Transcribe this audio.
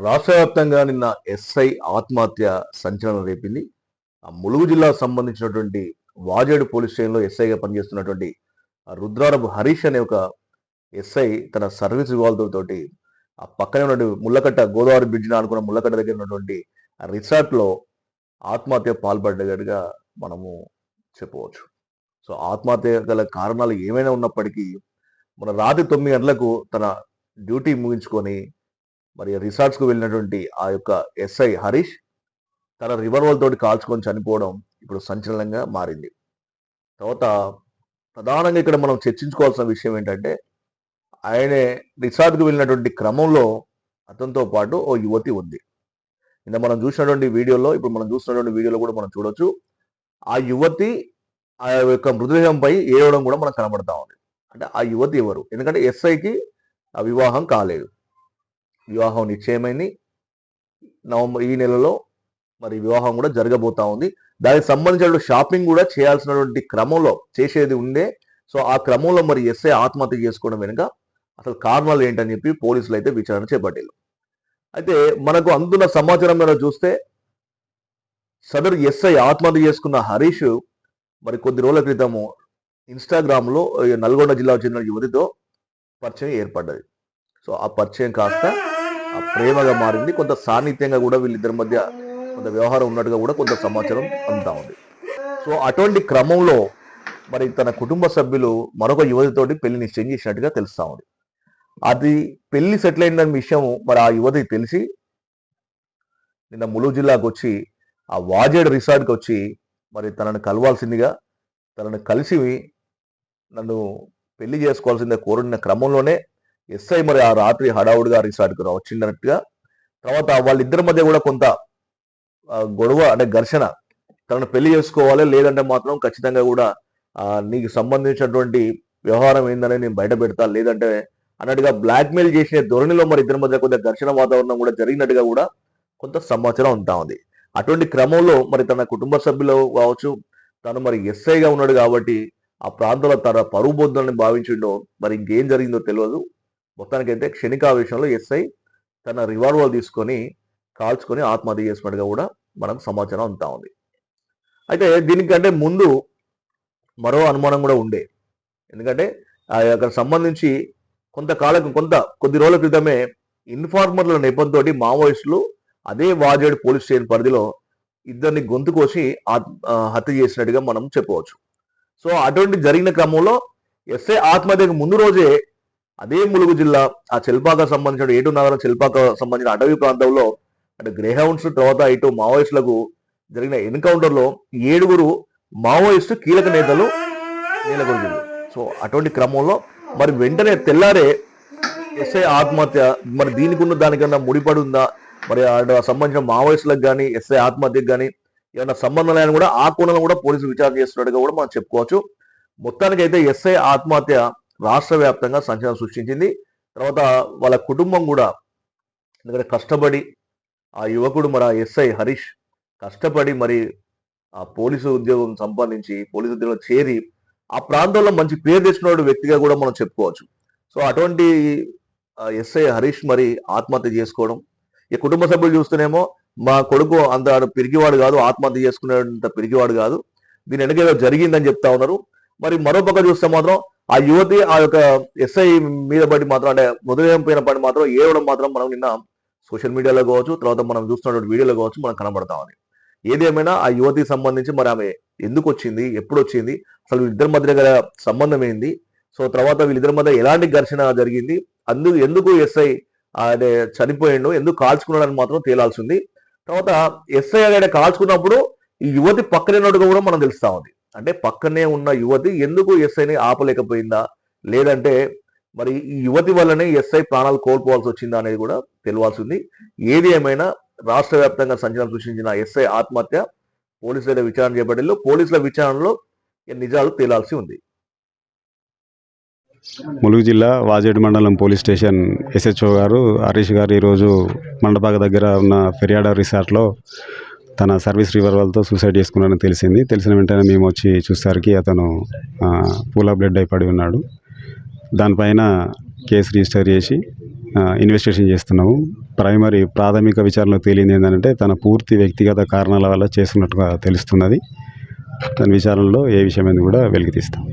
రాష్ట్ర వ్యాప్తంగా నిన్న ఎస్ఐ ఆత్మహత్య సంచలనం రేపింది. ఆ ములుగు జిల్లాకు సంబంధించినటువంటి వాజేడు పోలీస్ స్టేషన్‌లో ఎస్ఐగా పనిచేస్తున్నటువంటి రుద్రారపు హరీష్ అనే ఒక ఎస్ఐ తన సర్వీస్ రివాల్వర్ తోటి ఆ పక్కనే ఉన్నటువంటి ముళ్ళకట్ట గోదావరి బ్రిడ్జిని ఆనుకున్న ముళ్ళకట్ట దగ్గర ఉన్నటువంటి ఆ రిసార్ట్‌లో ఆత్మహత్యకు పాల్పడ్డట్టుగా మనము చెప్పవచ్చు. సో, ఆత్మహత్య గల కారణాలు ఏమైనా ఉన్నప్పటికీ మన రాత్రి 9 గంటలకు తన డ్యూటీ ముగించుకొని మరి రిసార్ట్స్‌కు వెళ్ళినటువంటి ఆ యొక్క ఎస్ఐ హరీష్ తన రివాల్వర్ తోటి కాల్చుకొని చనిపోవడం ఇప్పుడు సంచలనంగా మారింది. తర్వాత ప్రధానంగా ఇక్కడ మనం చర్చించుకోవాల్సిన విషయం ఏంటంటే, ఆయనే రిసార్ట్‌కి వెళ్ళినటువంటి క్రమంలో అతనితో పాటు ఓ యువతి ఉంది. నిన్న మనం చూసినటువంటి వీడియోలో ఇప్పుడు మనం చూస్తున్నటువంటి వీడియోలో కూడా మనం చూడొచ్చు. ఆ యువతి ఆ యొక్క మృతదేహంపై ఏడవడం కూడా మనకు కనబడతా ఉంది. అంటే ఆ యువతి ఎవరు? ఎందుకంటే ఎస్ఐకి వివాహం కాలేదు. వివాహం నిశ్చయమైంది. ఈ నెలలో మరి వివాహం కూడా జరగబోతా ఉంది. దానికి సంబంధించినటువంటి షాపింగ్ కూడా చేయాల్సినటువంటి క్రమంలో చేసేది ఉండే. సో, ఆ క్రమంలో మరి ఎస్ఐ ఆత్మహత్య చేసుకోవడం వెనుక అసలు కారణాలు ఏంటని చెప్పి పోలీసులు అయితే విచారణ చేపట్టారు. అయితే మనకు అందుతున్న సమాచారం మేరకు చూస్తే సదరు ఎస్ఐ ఆత్మహత్య చేసుకున్న హరీష్ మరి కొద్ది రోజుల క్రితము ఇన్‌స్టాగ్రామ్‌లో నల్గొండ జిల్లాకు చెందిన యువతితో పరిచయం ఏర్పడ్డది. సో, ఆ పరిచయం కాస్త ప్రేమగా మారింది. కొంత సాన్నిహిత్యంగా కూడా వీళ్ళిద్దరి మధ్య కొంత వ్యవహారం ఉన్నట్టుగా కూడా కొంత సమాచారం అందుతా ఉంది. సో, అటువంటి క్రమంలో మరి తన కుటుంబ సభ్యులు మరొక యువతితోటి పెళ్లి నిశ్చయం చేసినట్టుగా తెలుస్తా ఉంది. అది పెళ్లి సెటిల్ అయిందన్న విషయం మరి ఆ యువతికి తెలిసి నిన్న ములుగు జిల్లాకు వచ్చి ఆ వాజేడ్ రిసార్ట్‌కి వచ్చి మరి తనను కలవాల్సిందిగా తనను కలిసి నన్ను పెళ్లి చేసుకోవాల్సిందే కోరిన క్రమంలోనే ఎస్ఐ మరి ఆ రాత్రి హడావుడిగా రిసార్ట్‌కి వచ్చినట్టుగా, తర్వాత వాళ్ళిద్దరి మధ్య కూడా కొంత గొడవ అంటే ఘర్షణ, తనను పెళ్లి చేసుకోవాలి లేదంటే మాత్రం ఖచ్చితంగా కూడా నీకు సంబంధించినటువంటి వ్యవహారం ఏందని నేను బయట పెడతా లేదంటే అన్నట్టుగా బ్లాక్‌మెయిల్ చేసే ధోరణిలో మరి ఇద్దరి మధ్య కొంత ఘర్షణ వాతావరణం కూడా జరిగినట్టుగా కూడా కొంత సమాచారం ఉంటా ఉంది. అటువంటి క్రమంలో మరి తన కుటుంబ సభ్యులు కావచ్చు, తను మరి ఎస్ఐగా ఉన్నాడు కాబట్టి ఆ ప్రాంతంలో తన పరువు పోతుందని భావించిండో మరి ఇంకేం జరిగిందో తెలియదు. మొత్తానికైతే క్షణికావేశంలో ఎస్ఐ తన రివాల్వర్ తీసుకొని కాల్చుకొని ఆత్మహత్య చేసినట్టుగా కూడా మనకు సమాచారం అందుతా ఉంది. అయితే దీనికంటే ముందు మరో అనుమానం కూడా ఉండే. ఎందుకంటే అక్కడ సంబంధించి కొద్ది రోజుల క్రితమే ఇన్ఫార్మర్ల నెపంతో మావోయిస్టులు అదే వాజేడు పోలీస్ స్టేషన్ పరిధిలో ఇద్దరిని గొంతు కోసి హత్య చేసినట్టుగా మనం చెప్పవచ్చు. సో, అటువంటి జరిగిన క్రమంలో ఎస్ఐ ఆత్మహత్యకు ముందు రోజే అదే ములుగు జిల్లా ఆ చెల్పాక సంబంధించిన ఏటు నగరం చెల్పాక సంబంధించిన అటవీ ప్రాంతంలో అంటే గ్రేహౌండ్స్ తర్వాత ఇటు మావోయిస్టులకు జరిగిన ఎన్కౌంటర్లో 7 మావోయిస్టు కీలక నేతలు నెలకొల్పారు. సో, అటువంటి క్రమంలో మరి వెంటనే తెల్లారే ఎస్ఐ ఆత్మహత్య మరి దీనికి ఉన్న దానికన్నా ముడిపడి ఉందా, మరి సంబంధించిన మావోయిస్టులకు కానీ ఎస్ఐ ఆత్మహత్యకు కానీ ఏమైనా సంబంధం లేని కూడా ఆ కోణంలో కూడా పోలీసులు విచారణ చేస్తున్నట్టుగా కూడా మనం చెప్పుకోవచ్చు. మొత్తానికైతే ఎస్ఐ ఆత్మహత్య రాష్ట్ర వ్యాప్తంగా సంచలనం సృష్టించింది. తర్వాత వాళ్ళ కుటుంబం కూడా ఎందుకంటే కష్టపడి ఆ యువకుడు మరి ఆ ఎస్ఐ హరీష్ కష్టపడి మరి ఆ పోలీసు ఉద్యోగం సంపాదించి పోలీసు ఉద్యోగంలో చేరి ఆ ప్రాంతంలో మంచి పేరు తెచ్చిన వ్యక్తిగా కూడా మనం చెప్పుకోవచ్చు. సో, అటువంటి ఎస్ఐ హరీష్ మరి ఆత్మహత్య చేసుకోవడం, ఈ కుటుంబ సభ్యులు చూస్తేనేమో మా కొడుకు అంత పిరికివాడు కాదు, ఆత్మహత్య చేసుకునేంత పిరికివాడు కాదు, దీని వెనక ఏదో జరిగిందని చెప్తా ఉన్నారు. మరి మరో పక్క చూస్తే మాత్రం ఆ యువతి ఆ యొక్క ఎస్ఐ మీద పడి మాత్రం అంటే మృతదేహం పైన పడి మాత్రం ఏడవడం మాత్రం మనం నిన్న సోషల్ మీడియాలో కావచ్చు, తర్వాత మనం చూస్తున్నటువంటి వీడియోలో కావచ్చు మనకు కనబడతా ఉంది. ఏదేమైనా ఆ యువతికి సంబంధించి మరి ఆమె ఎందుకు వచ్చింది, ఎప్పుడు వచ్చింది, అసలు వీళ్ళిద్దరి మధ్య గల సంబంధం ఏంది, సో తర్వాత వీళ్ళిద్దరి మధ్య ఎలాంటి ఘర్షణ జరిగింది, ఎందుకు ఎస్ఐ అదే చనిపోయిండు, ఎందుకు కాల్చుకున్నాడని మాత్రం తేలాల్సింది. తర్వాత ఎస్ఐ ఆయన కాల్చుకున్నప్పుడు ఈ యువతి పక్కనే ఉన్నట్టుగా కూడా మనం తెలుస్తా ఉంది. అంటే పక్కనే ఉన్న యువతి ఎందుకు ఎస్ఐని ఆపలేకపోయిందా, లేదంటే మరి ఈ యువతి వల్లనే ఎస్ఐ ప్రాణాలు కోల్పోవాల్సి వచ్చిందా అనేది కూడా తెలియాల్సింది. ఏది ఏమైనా రాష్ట్ర వ్యాప్తంగా సంచలనం సృష్టించిన ఎస్ఐ ఆత్మహత్య పోలీసుల విచారణ చేపట్టారు. పోలీసుల విచారణలో నిజాలు తేలాల్సి ఉంది. ములుగు జిల్లా వాజేడు మండలం పోలీస్ స్టేషన్ ఎస్హెచ్ఓ గారు హరీష్ గారు ఈరోజు మండపాక దగ్గర ఉన్న ఫిర్యాడా రిసార్ట్లో తన సర్వీస్ రివాల్వర్తో సూసైడ్ చేసుకున్నాడని తెలిసిన వెంటనే మేము వచ్చి చూసేసరికి అతను పూల్ ఆఫ్ డెడ్ అయి పడి ఉన్నాడు. దానిపైన కేసు రిజిస్టర్ చేసి ఇన్వెస్టిగేషన్ చేస్తున్నాము. ప్రాథమిక విచారణలో తేలింది ఏంటంటే తన పూర్తి వ్యక్తిగత కారణాల వల్ల చేస్తున్నట్టుగా తెలుస్తున్నది. దాని విచారణలో ఏ విషయమైంది కూడా వెలికి తీస్తాం.